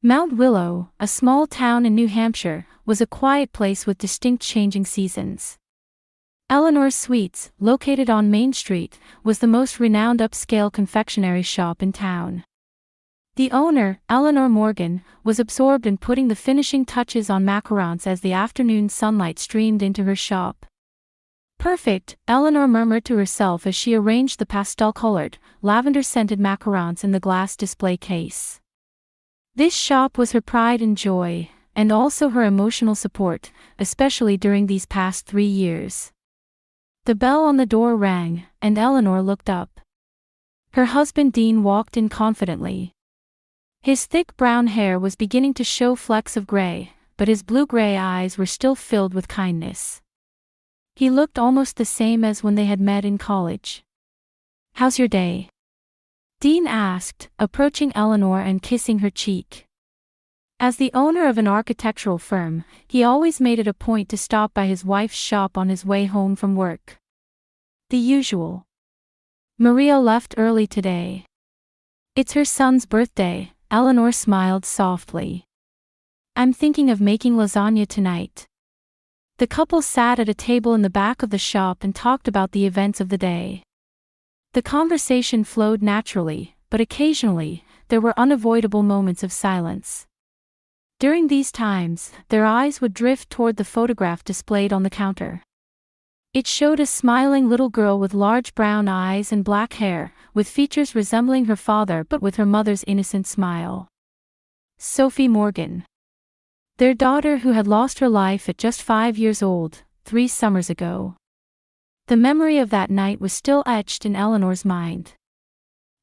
Mount Willow, a small town in New Hampshire, was a quiet place with distinct changing seasons. Eleanor's Sweets, located on Main Street, was the most renowned upscale confectionery shop in town. The owner, Eleanor Morgan, was absorbed in putting the finishing touches on macarons as the afternoon sunlight streamed into her shop. "Perfect," Eleanor murmured to herself as she arranged the pastel-colored, lavender-scented macarons in the glass display case. This shop was her pride and joy, and also her emotional support, especially during these past 3 years. The bell on the door rang, and Eleanor looked up. Her husband Dean walked in confidently. His thick brown hair was beginning to show flecks of gray, but his blue-gray eyes were still filled with kindness. He looked almost the same as when they had met in college. "How's your day?" Dean asked, approaching Eleanor and kissing her cheek. As the owner of an architectural firm, he always made it a point to stop by his wife's shop on his way home from work. "The usual. Maria left early today." "It's her son's birthday," Eleanor smiled softly. "I'm thinking of making lasagna tonight." The couple sat at a table in the back of the shop and talked about the events of the day. The conversation flowed naturally, but occasionally, there were unavoidable moments of silence. During these times, their eyes would drift toward the photograph displayed on the counter. It showed a smiling little girl with large brown eyes and black hair, with features resembling her father but with her mother's innocent smile. Sophie Morgan. Their daughter who had lost her life at just 5 years old, 3 summers ago. The memory of that night was still etched in Eleanor's mind.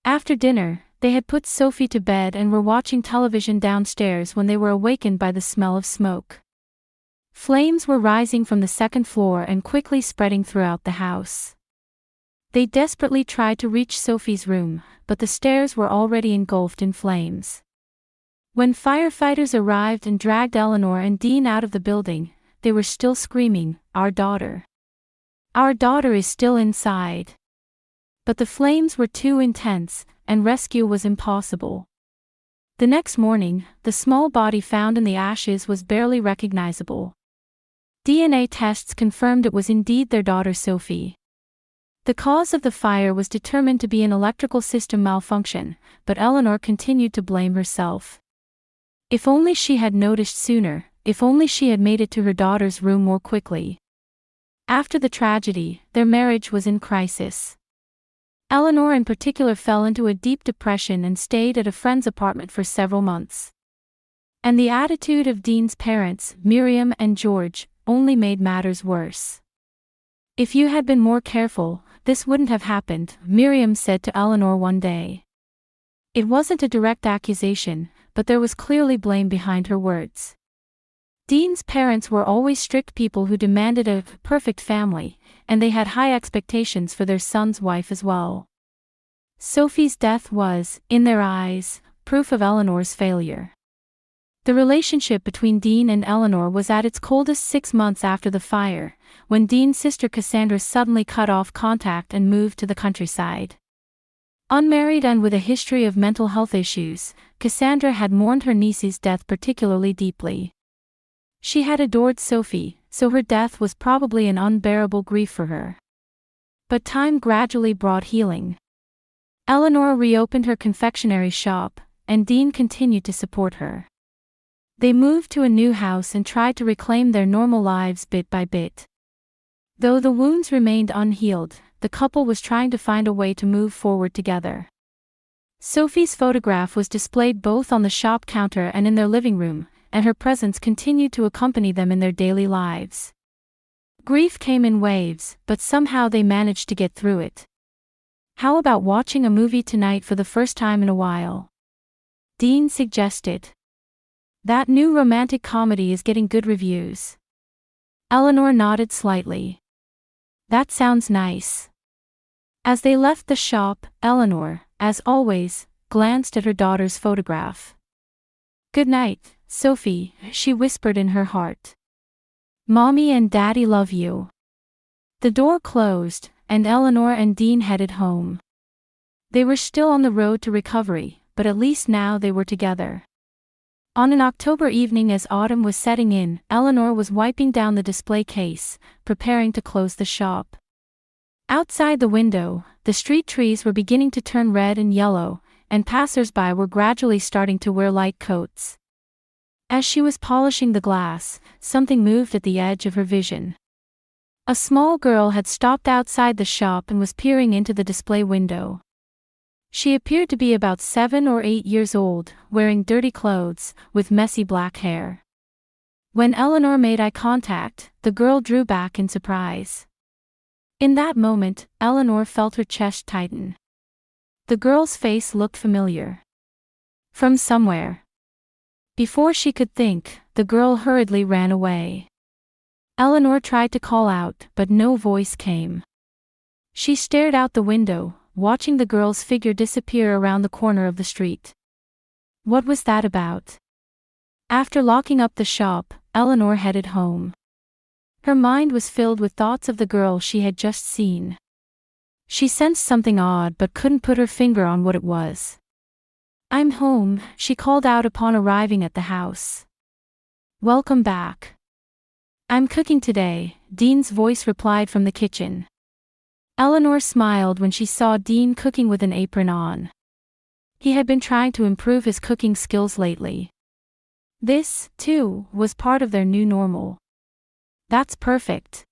After dinner, they had put Sophie to bed and were watching television downstairs when they were awakened by the smell of smoke. Flames were rising from the second floor and quickly spreading throughout the house. They desperately tried to reach Sophie's room, but the stairs were already engulfed in flames. When firefighters arrived and dragged Eleanor and Dean out of the building, they were still screaming, "Our daughter! Our daughter is still inside." But the flames were too intense, and rescue was impossible. The next morning, the small body found in the ashes was barely recognizable. DNA tests confirmed it was indeed their daughter Sophie. The cause of the fire was determined to be an electrical system malfunction, but Eleanor continued to blame herself. If only she had noticed sooner, if only she had made it to her daughter's room more quickly. After the tragedy, their marriage was in crisis. Eleanor in particular fell into a deep depression and stayed at a friend's apartment for several months. And the attitude of Dean's parents, Miriam and George, only made matters worse. "If you had been more careful, this wouldn't have happened," Miriam said to Eleanor one day. It wasn't a direct accusation, but there was clearly blame behind her words. Dean's parents were always strict people who demanded a perfect family, and they had high expectations for their son's wife as well. Sophie's death was, in their eyes, proof of Eleanor's failure. The relationship between Dean and Eleanor was at its coldest 6 months after the fire, when Dean's sister Cassandra suddenly cut off contact and moved to the countryside. Unmarried and with a history of mental health issues, Cassandra had mourned her niece's death particularly deeply. She had adored Sophie, so her death was probably an unbearable grief for her. But time gradually brought healing. Eleanor reopened her confectionery shop, and Dean continued to support her. They moved to a new house and tried to reclaim their normal lives bit by bit. Though the wounds remained unhealed, the couple was trying to find a way to move forward together. Sophie's photograph was displayed both on the shop counter and in their living room, and her presence continued to accompany them in their daily lives. Grief came in waves, but somehow they managed to get through it. "How about watching a movie tonight for the first time in a while?" Dean suggested. "That new romantic comedy is getting good reviews." Eleanor nodded slightly. "That sounds nice." As they left the shop, Eleanor, as always, glanced at her daughter's photograph. "Good night, Sophie," she whispered in her heart. "Mommy and Daddy love you." The door closed, and Eleanor and Dean headed home. They were still on the road to recovery, but at least now they were together. On an October evening as autumn was setting in, Eleanor was wiping down the display case, preparing to close the shop. Outside the window, the street trees were beginning to turn red and yellow, and passers-by were gradually starting to wear light coats. As she was polishing the glass, something moved at the edge of her vision. A small girl had stopped outside the shop and was peering into the display window. She appeared to be about 7 or 8 years old, wearing dirty clothes, with messy black hair. When Eleanor made eye contact, the girl drew back in surprise. In that moment, Eleanor felt her chest tighten. The girl's face looked familiar. From somewhere. Before she could think, the girl hurriedly ran away. Eleanor tried to call out, but no voice came. She stared out the window, watching the girl's figure disappear around the corner of the street. What was that about? After locking up the shop, Eleanor headed home. Her mind was filled with thoughts of the girl she had just seen. She sensed something odd but couldn't put her finger on what it was. "I'm home," she called out upon arriving at the house. "Welcome back." "I'm cooking today," Dean's voice replied from the kitchen. Eleanor smiled when she saw Dean cooking with an apron on. He had been trying to improve his cooking skills lately. This, too, was part of their new normal. "That's perfect."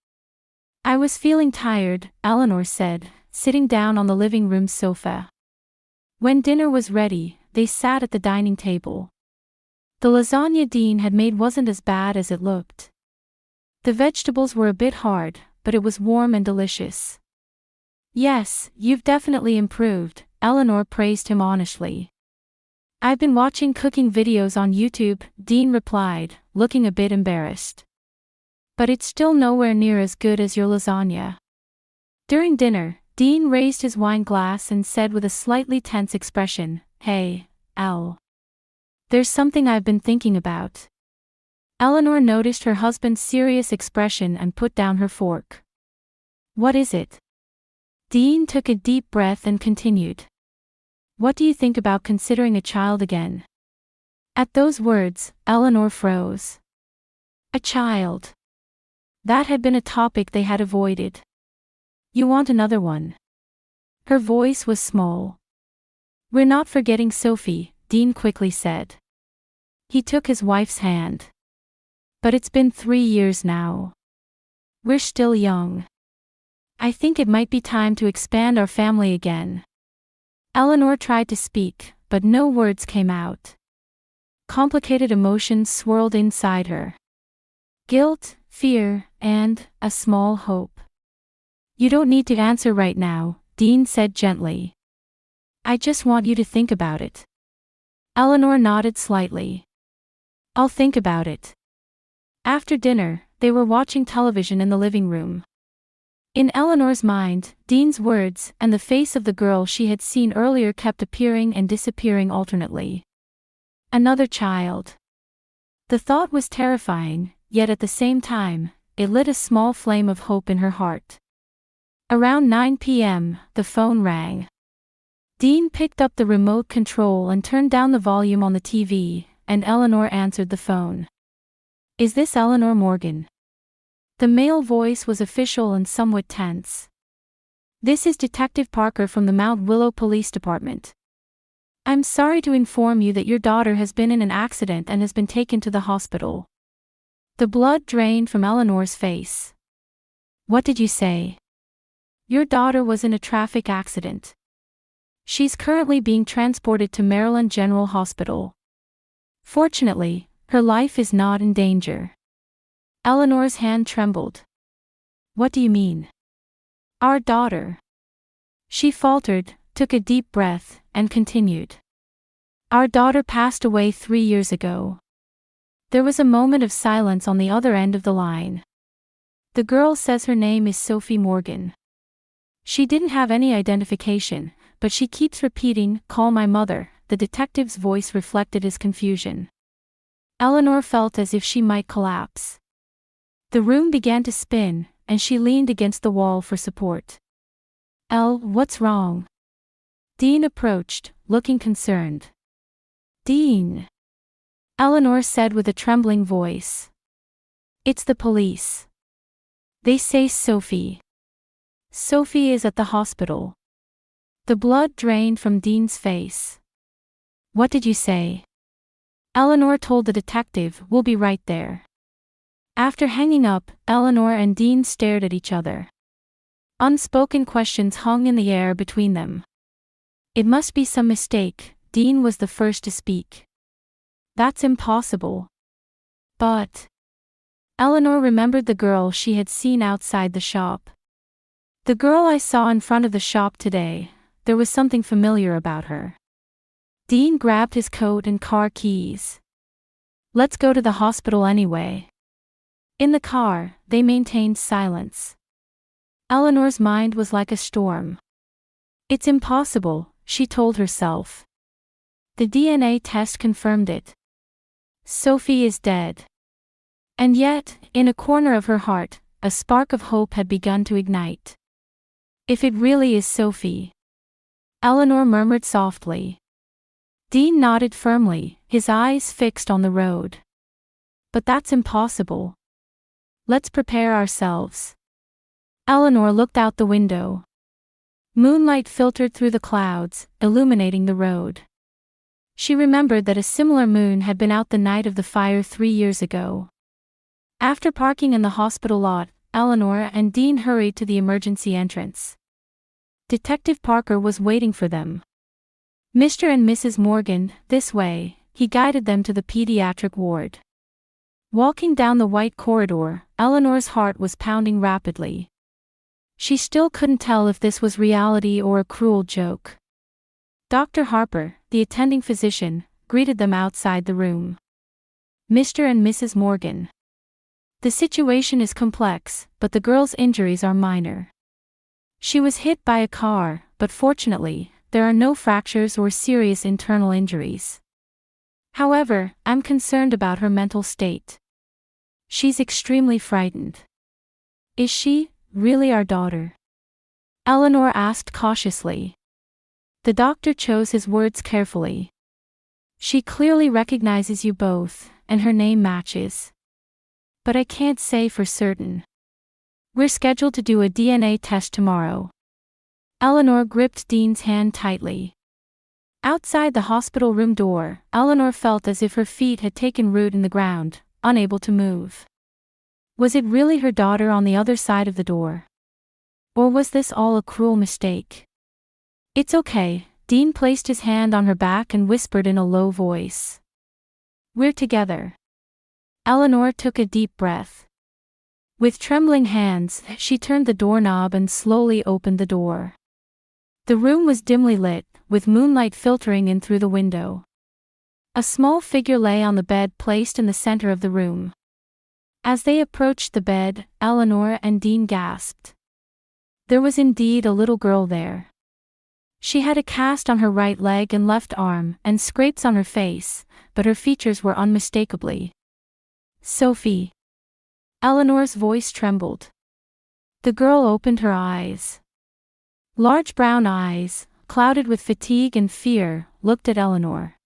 "I was feeling tired," Eleanor said, sitting down on the living room sofa. When dinner was ready, they sat at the dining table. The lasagna Dean had made wasn't as bad as it looked. The vegetables were a bit hard, but it was warm and delicious. "Yes, you've definitely improved," Eleanor praised him honestly. "I've been watching cooking videos on YouTube," Dean replied, looking a bit embarrassed. "But it's still nowhere near as good as your lasagna." During dinner, Dean raised his wine glass and said with a slightly tense expression, "Hey, Elle. There's something I've been thinking about." Eleanor noticed her husband's serious expression and put down her fork. "What is it?" Dean took a deep breath and continued. "What do you think about considering a child again?" At those words, Eleanor froze. A child. That had been a topic they had avoided. "You want another one?" Her voice was small. "We're not forgetting Sophie," Dean quickly said. He took his wife's hand. "But it's been 3 years now. We're still young. I think it might be time to expand our family again." Eleanor tried to speak, but no words came out. Complicated emotions swirled inside her. Guilt, fear, and a small hope. "You don't need to answer right now," Dean said gently. "I just want you to think about it." Eleanor nodded slightly. "I'll think about it." After dinner, they were watching television in the living room. In Eleanor's mind, Dean's words and the face of the girl she had seen earlier kept appearing and disappearing alternately. Another child. The thought was terrifying, yet at the same time, it lit a small flame of hope in her heart. Around 9 p.m., the phone rang. Dean picked up the remote control and turned down the volume on the TV, and Eleanor answered the phone. "Is this Eleanor Morgan?" The male voice was official and somewhat tense. "This is Detective Parker from the Mount Willow Police Department. I'm sorry to inform you that your daughter has been in an accident and has been taken to the hospital." The blood drained from Eleanor's face. "What did you say?" "Your daughter was in a traffic accident. She's currently being transported to Maryland General Hospital. Fortunately, her life is not in danger." Eleanor's hand trembled. "What do you mean?" "Our daughter." She faltered, took a deep breath, and continued. "Our daughter passed away 3 years ago." There was a moment of silence on the other end of the line. "The girl says her name is Sophie Morgan. She didn't have any identification, but she keeps repeating, 'Call my mother.'" The detective's voice reflected his confusion. Eleanor felt as if she might collapse. The room began to spin, and she leaned against the wall for support. "Elle, what's wrong?" Dean approached, looking concerned. "Dean." Eleanor said with a trembling voice. It's the police. They say Sophie. Sophie is at the hospital. The blood drained from Dean's face. What did you say? Eleanor told the detective, we'll be right there. After hanging up, Eleanor and Dean stared at each other. Unspoken questions hung in the air between them. It must be some mistake. Dean was the first to speak. That's impossible. But Eleanor remembered the girl she had seen outside the shop. The girl I saw in front of the shop today, there was something familiar about her. Dean grabbed his coat and car keys. Let's go to the hospital anyway. In the car, they maintained silence. Eleanor's mind was like a storm. It's impossible, she told herself. The DNA test confirmed it. Sophie is dead. And yet, in a corner of her heart, a spark of hope had begun to ignite. If it really is Sophie. Eleanor murmured softly. Dean nodded firmly, his eyes fixed on the road. But that's impossible. Let's prepare ourselves. Eleanor looked out the window. Moonlight filtered through the clouds, illuminating the road. She remembered that a similar moon had been out the night of the fire 3 years ago. After parking in the hospital lot, Eleanor and Dean hurried to the emergency entrance. Detective Parker was waiting for them. Mr. and Mrs. Morgan, this way, he guided them to the pediatric ward. Walking down the white corridor, Eleanor's heart was pounding rapidly. She still couldn't tell if this was reality or a cruel joke. Dr. Harper, the attending physician, greeted them outside the room. Mr. and Mrs. Morgan. The situation is complex, but the girl's injuries are minor. She was hit by a car, but fortunately, there are no fractures or serious internal injuries. However, I'm concerned about her mental state. She's extremely frightened. Is she really our daughter? Eleanor asked cautiously. The doctor chose his words carefully. She clearly recognizes you both, and her name matches. But I can't say for certain. We're scheduled to do a DNA test tomorrow. Eleanor gripped Dean's hand tightly. Outside the hospital room door, Eleanor felt as if her feet had taken root in the ground, unable to move. Was it really her daughter on the other side of the door? Or was this all a cruel mistake? It's okay, Dean placed his hand on her back and whispered in a low voice. We're together. Eleanor took a deep breath. With trembling hands, she turned the doorknob and slowly opened the door. The room was dimly lit, with moonlight filtering in through the window. A small figure lay on the bed placed in the center of the room. As they approached the bed, Eleanor and Dean gasped. There was indeed a little girl there. She had a cast on her right leg and left arm, and scrapes on her face, but her features were unmistakably. Sophie. Eleanor's voice trembled. The girl opened her eyes. Large brown eyes, clouded with fatigue and fear, looked at Eleanor.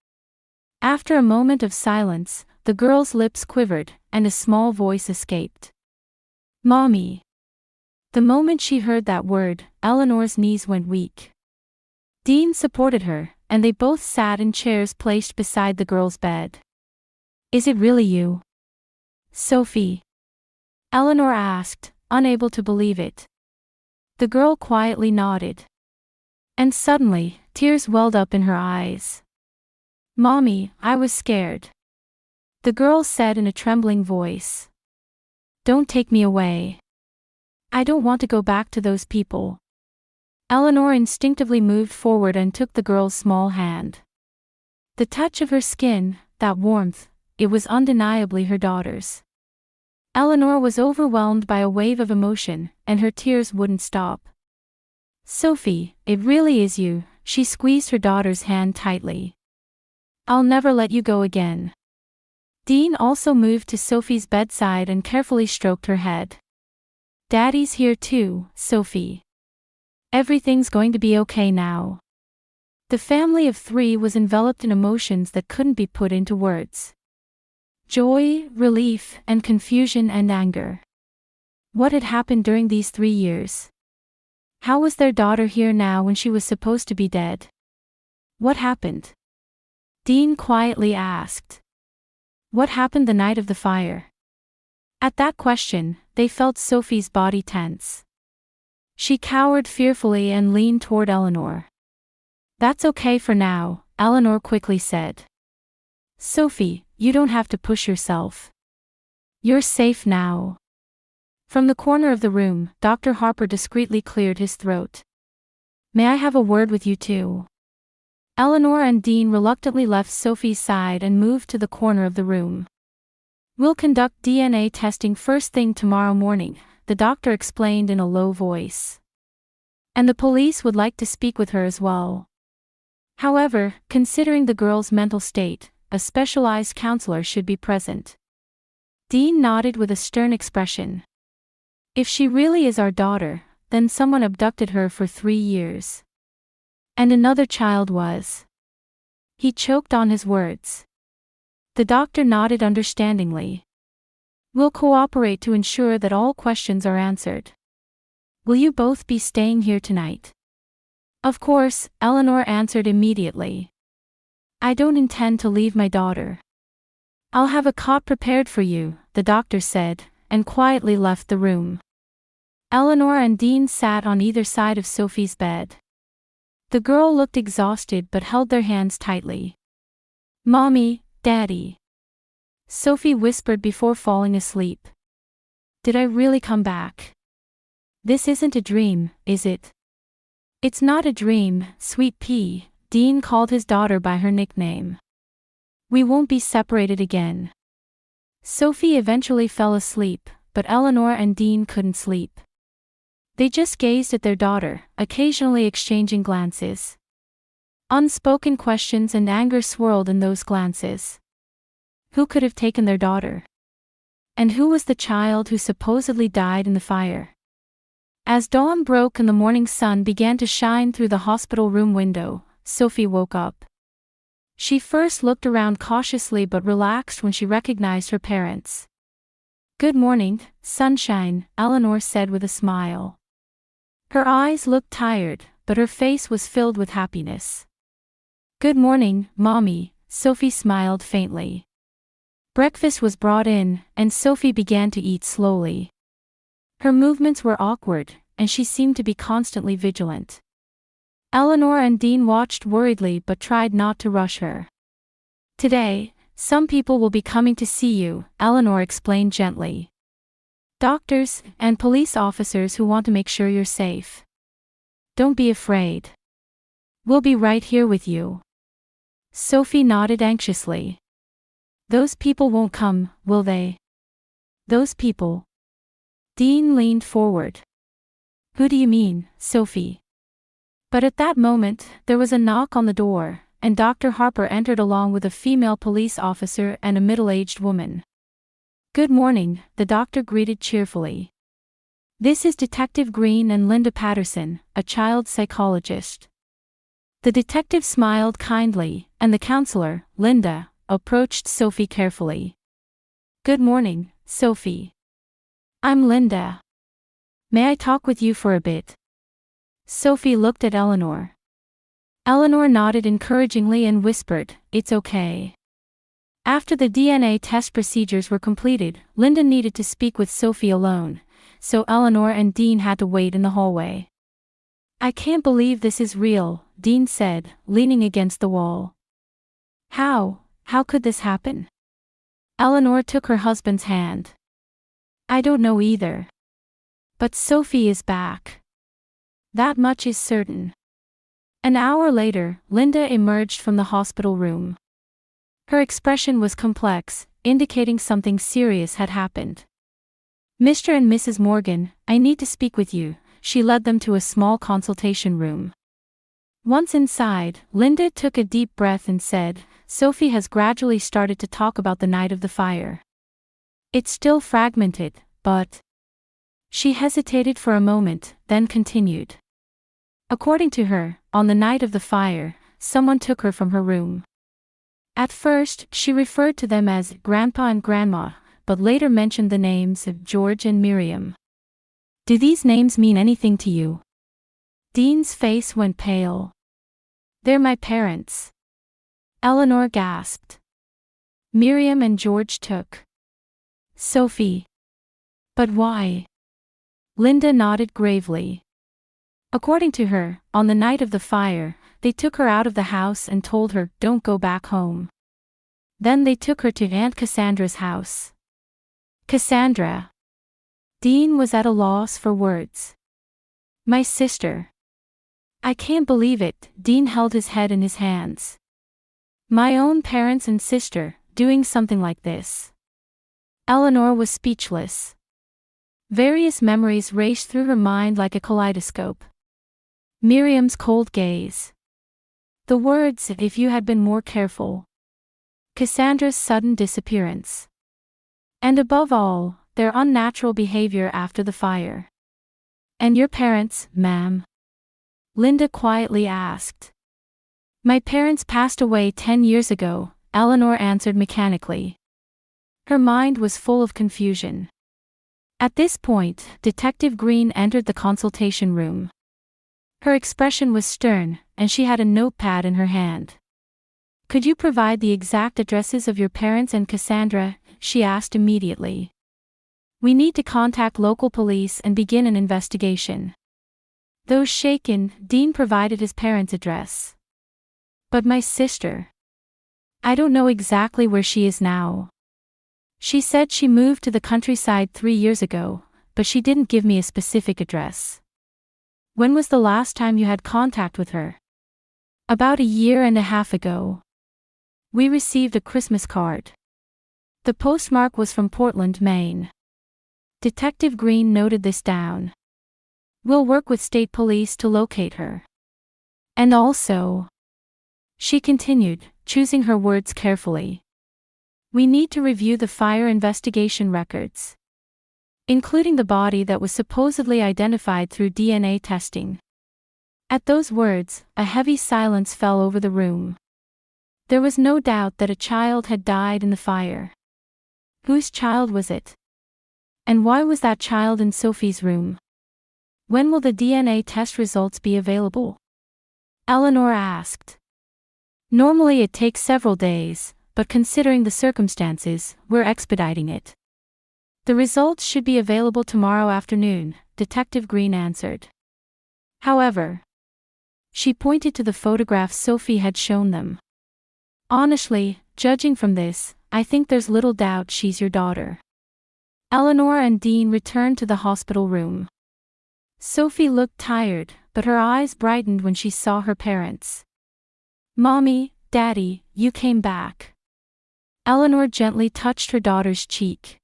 After a moment of silence, the girl's lips quivered, and a small voice escaped. Mommy. The moment she heard that word, Eleanor's knees went weak. Dean supported her, and they both sat in chairs placed beside the girl's bed. Is it really you? Sophie? Eleanor asked, unable to believe it. The girl quietly nodded. And suddenly, tears welled up in her eyes. Mommy, I was scared. The girl said in a trembling voice. Don't take me away. I don't want to go back to those people. Eleanor instinctively moved forward and took the girl's small hand. The touch of her skin, that warmth, it was undeniably her daughter's. Eleanor was overwhelmed by a wave of emotion, and her tears wouldn't stop. Sophie, it really is you, she squeezed her daughter's hand tightly. I'll never let you go again. Dean also moved to Sophie's bedside and carefully stroked her head. Daddy's here too, Sophie. Everything's going to be okay now. The family of 3 was enveloped in emotions that couldn't be put into words. Joy, relief, and confusion and anger. What had happened during these 3 years? How was their daughter here now when she was supposed to be dead? What happened? Dean quietly asked. What happened the night of the fire? At that question, they felt Sophie's body tense. She cowered fearfully and leaned toward Eleanor. That's okay for now, Eleanor quickly said. Sophie, you don't have to push yourself. You're safe now. From the corner of the room, Dr. Harper discreetly cleared his throat. May I have a word with you too? Eleanor and Dean reluctantly left Sophie's side and moved to the corner of the room. We'll conduct DNA testing first thing tomorrow morning, the doctor explained in a low voice. And the police would like to speak with her as well. However, considering the girl's mental state, a specialized counselor should be present. Dean nodded with a stern expression. If she really is our daughter, then someone abducted her for 3 years. And another child was. He choked on his words. The doctor nodded understandingly. We'll cooperate to ensure that all questions are answered. Will you both be staying here tonight? Of course, Eleanor answered immediately. I don't intend to leave my daughter. I'll have a cot prepared for you, the doctor said, and quietly left the room. Eleanor and Dean sat on either side of Sophie's bed. The girl looked exhausted but held their hands tightly. Mommy, Daddy. Sophie whispered before falling asleep. Did I really come back? This isn't a dream, is it? It's not a dream, Sweet Pea, Dean called his daughter by her nickname. We won't be separated again. Sophie eventually fell asleep, but Eleanor and Dean couldn't sleep. They just gazed at their daughter, occasionally exchanging glances. Unspoken questions and anger swirled in those glances. Who could have taken their daughter? And who was the child who supposedly died in the fire? As dawn broke and the morning sun began to shine through the hospital room window, Sophie woke up. She first looked around cautiously but relaxed when she recognized her parents. Good morning, sunshine, Eleanor said with a smile. Her eyes looked tired, but her face was filled with happiness. Good morning, Mommy, Sophie smiled faintly. Breakfast was brought in, and Sophie began to eat slowly. Her movements were awkward, and she seemed to be constantly vigilant. Eleanor and Dean watched worriedly but tried not to rush her. Today, some people will be coming to see you, Eleanor explained gently. Doctors and police officers who want to make sure you're safe. Don't be afraid. We'll be right here with you. Sophie nodded anxiously. Those people won't come, will they? Those people. Dean leaned forward. Who do you mean, Sophie? But at that moment, there was a knock on the door, and Dr. Harper entered along with a female police officer and a middle-aged woman. Good morning, the doctor greeted cheerfully. This is Detective Green and Linda Patterson, a child psychologist. The detective smiled kindly, and the counselor, Linda, approached Sophie carefully. Good morning, Sophie. I'm Linda. May I talk with you for a bit? Sophie looked at Eleanor. Eleanor nodded encouragingly and whispered, It's okay. After the DNA test procedures were completed, Linda needed to speak with Sophie alone, so Eleanor and Dean had to wait in the hallway. I can't believe this is real, Dean said, leaning against the wall. How could this happen? Eleanor took her husband's hand. I don't know either. But Sophie is back. That much is certain. An hour later, Linda emerged from the hospital room. Her expression was complex, indicating something serious had happened. Mr. and Mrs. Morgan, I need to speak with you, she led them to a small consultation room. Once inside, Linda took a deep breath and said, Sophie has gradually started to talk about the night of the fire. It's still fragmented, but... She hesitated for a moment, then continued. According to her, on the night of the fire, someone took her from her room. At first, she referred to them as Grandpa and Grandma, but later mentioned the names of George and Miriam. Do these names mean anything to you? Dean's face went pale. They're my parents. Eleanor gasped. Miriam and George took Sophie. But why? Linda nodded gravely. According to her, on the night of the fire, they took her out of the house and told her, "Don't go back home." Then they took her to Aunt Cassandra's house. Cassandra. Dean was at a loss for words. My sister. I can't believe it. Dean held his head in his hands. My own parents and sister, doing something like this. Eleanor was speechless. Various memories raced through her mind like a kaleidoscope. Miriam's cold gaze. The words, "if you had been more careful." Cassandra's sudden disappearance. And above all, their unnatural behavior after the fire. And your parents, ma'am? Linda quietly asked. My parents passed away 10 years ago, Eleanor answered mechanically. Her mind was full of confusion. At this point, Detective Green entered the consultation room. Her expression was stern, and she had a notepad in her hand. Could you provide the exact addresses of your parents and Cassandra? She asked immediately. We need to contact local police and begin an investigation. Though shaken, Dean provided his parents' address. But my sister. I don't know exactly where she is now. She said she moved to the countryside 3 years ago, but she didn't give me a specific address. When was the last time you had contact with her? About 1.5 years ago. We received a Christmas card. The postmark was from Portland, Maine. Detective Green noted this down. We'll work with state police to locate her. And also, she continued, choosing her words carefully, we need to review the fire investigation records, including the body that was supposedly identified through DNA testing. At those words, a heavy silence fell over the room. There was no doubt that a child had died in the fire. Whose child was it? And why was that child in Sophie's room? When will the DNA test results be available? Eleanor asked. Normally it takes several days, but considering the circumstances, we're expediting it. The results should be available tomorrow afternoon, Detective Green answered. However, she pointed to the photographs Sophie had shown them. Honestly, judging from this, I think there's little doubt she's your daughter. Eleanor and Dean returned to the hospital room. Sophie looked tired, but her eyes brightened when she saw her parents. Mommy, Daddy, you came back. Eleanor gently touched her daughter's cheek.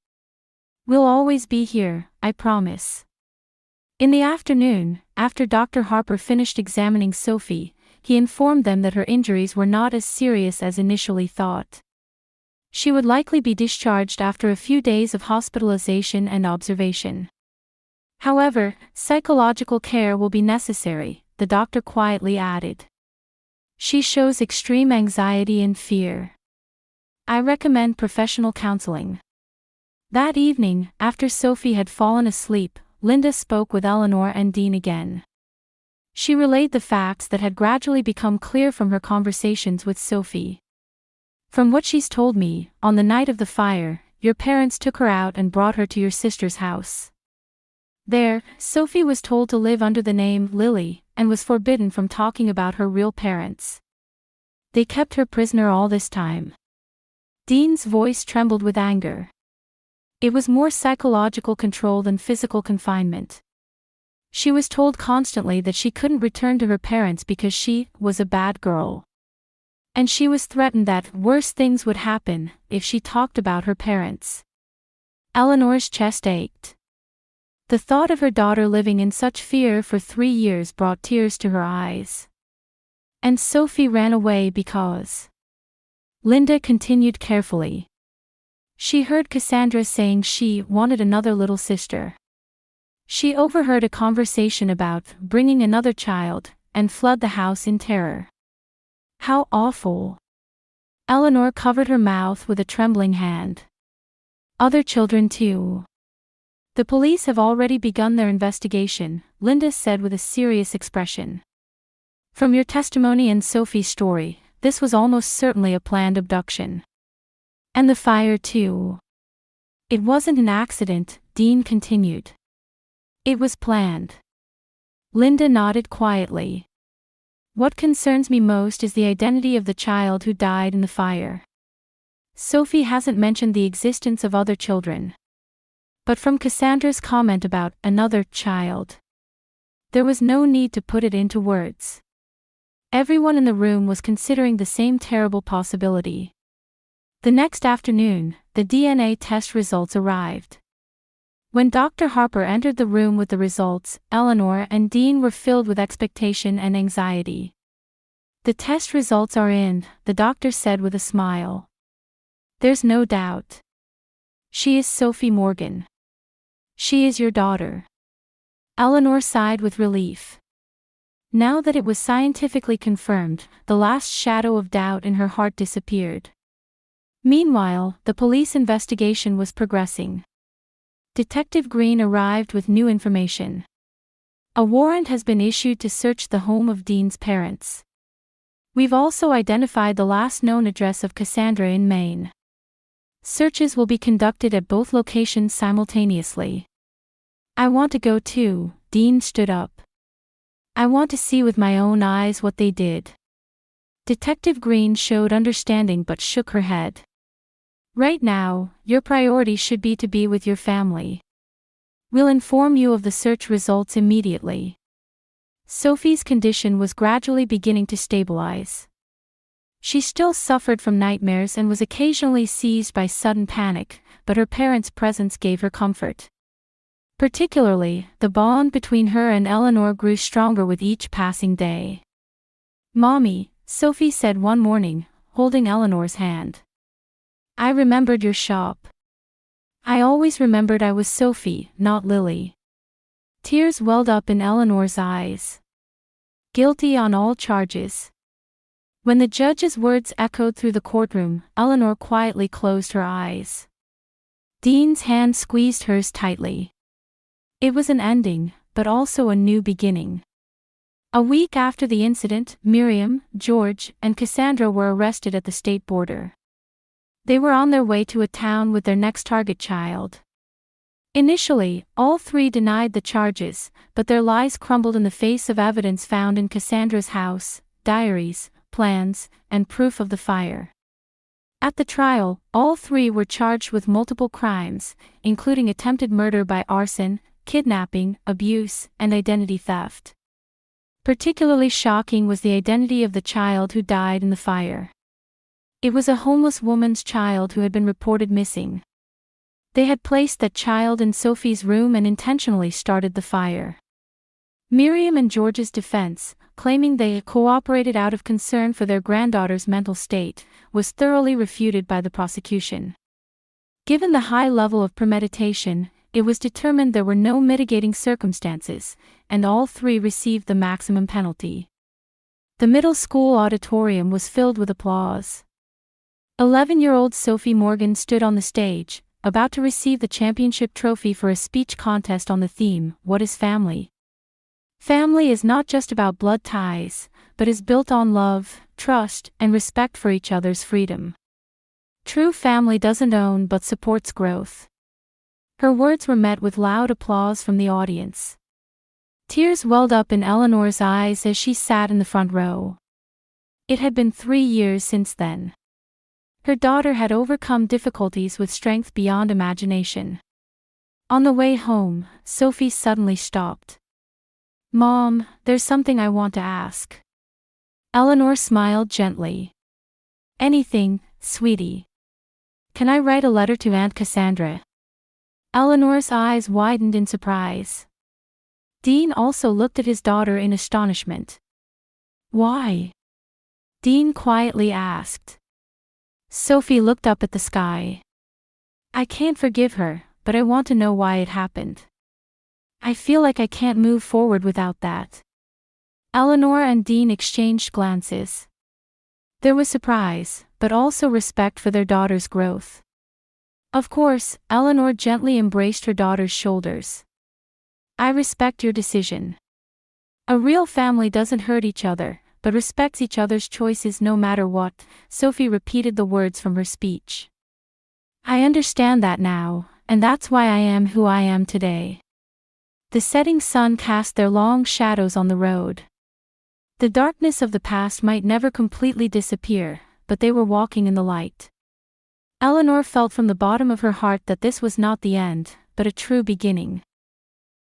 We'll always be here, I promise. In the afternoon, after Dr. Harper finished examining Sophie, he informed them that her injuries were not as serious as initially thought. She would likely be discharged after a few days of hospitalization and observation. However, psychological care will be necessary, the doctor quietly added. She shows extreme anxiety and fear. I recommend professional counseling. That evening, after Sophie had fallen asleep, Linda spoke with Eleanor and Dean again. She relayed the facts that had gradually become clear from her conversations with Sophie. From what she's told me, on the night of the fire, your parents took her out and brought her to your sister's house. There, Sophie was told to live under the name Lily, and was forbidden from talking about her real parents. They kept her prisoner all this time. Dean's voice trembled with anger. It was more psychological control than physical confinement. She was told constantly that she couldn't return to her parents because she was a bad girl. And she was threatened that worse things would happen if she talked about her parents. Eleanor's chest ached. The thought of her daughter living in such fear for 3 years brought tears to her eyes. And Sophie ran away because... Linda continued carefully. She heard Cassandra saying she wanted another little sister. She overheard a conversation about bringing another child, and fled the house in terror. How awful. Eleanor covered her mouth with a trembling hand. Other children too. The police have already begun their investigation, Linda said with a serious expression. From your testimony and Sophie's story, this was almost certainly a planned abduction. And the fire too. It wasn't an accident, Dean continued. It was planned. Linda nodded quietly. What concerns me most is the identity of the child who died in the fire. Sophie hasn't mentioned the existence of other children. But from Cassandra's comment about another child, there was no need to put it into words. Everyone in the room was considering the same terrible possibility. The next afternoon, the DNA test results arrived. When Dr. Harper entered the room with the results, Eleanor and Dean were filled with expectation and anxiety. The test results are in, the doctor said with a smile. There's no doubt. She is Sophie Morgan. She is your daughter. Eleanor sighed with relief. Now that it was scientifically confirmed, the last shadow of doubt in her heart disappeared. Meanwhile, the police investigation was progressing. Detective Green arrived with new information. A warrant has been issued to search the home of Dean's parents. We've also identified the last known address of Cassandra in Maine. Searches will be conducted at both locations simultaneously. I want to go too, Dean stood up. I want to see with my own eyes what they did. Detective Green showed understanding but shook her head. Right now, your priority should be to be with your family. We'll inform you of the search results immediately. Sophie's condition was gradually beginning to stabilize. She still suffered from nightmares and was occasionally seized by sudden panic, but her parents' presence gave her comfort. Particularly, the bond between her and Eleanor grew stronger with each passing day. Mommy, Sophie said one morning, holding Eleanor's hand. I remembered your shop. I always remembered I was Sophie, not Lily. Tears welled up in Eleanor's eyes. Guilty on all charges. When the judge's words echoed through the courtroom, Eleanor quietly closed her eyes. Dean's hand squeezed hers tightly. It was an ending, but also a new beginning. A week after the incident, Miriam, George, and Cassandra were arrested at the state border. They were on their way to a town with their next target child. Initially, all three denied the charges, but their lies crumbled in the face of evidence found in Cassandra's house, diaries, plans, and proof of the fire. At the trial, all three were charged with multiple crimes, including attempted murder by arson, kidnapping, abuse, and identity theft. Particularly shocking was the identity of the child who died in the fire. It was a homeless woman's child who had been reported missing. They had placed that child in Sophie's room and intentionally started the fire. Miriam and George's defense, claiming they had cooperated out of concern for their granddaughter's mental state, was thoroughly refuted by the prosecution. Given the high level of premeditation, it was determined there were no mitigating circumstances, and all three received the maximum penalty. The middle school auditorium was filled with applause. 11-year-old Sophie Morgan stood on the stage, about to receive the championship trophy for a speech contest on the theme, "What is family?" Family is not just about blood ties, but is built on love, trust, and respect for each other's freedom. True family doesn't own but supports growth. Her words were met with loud applause from the audience. Tears welled up in Eleanor's eyes as she sat in the front row. It had been 3 years since then. Her daughter had overcome difficulties with strength beyond imagination. On the way home, Sophie suddenly stopped. "Mom, there's something I want to ask." Eleanor smiled gently. "Anything, sweetie. Can I write a letter to Aunt Cassandra?" Eleanor's eyes widened in surprise. Dean also looked at his daughter in astonishment. "Why?" Dean quietly asked. Sophie looked up at the sky. "I can't forgive her, but I want to know why it happened. I feel like I can't move forward without that." Eleanor and Dean exchanged glances. There was surprise, but also respect for their daughter's growth. Of course, Eleanor gently embraced her daughter's shoulders. "I respect your decision. A real family doesn't hurt each other, but respects each other's choices no matter what," Sophie repeated the words from her speech. "I understand that now, and that's why I am who I am today." The setting sun cast their long shadows on the road. The darkness of the past might never completely disappear, but they were walking in the light. Eleanor felt from the bottom of her heart that this was not the end, but a true beginning.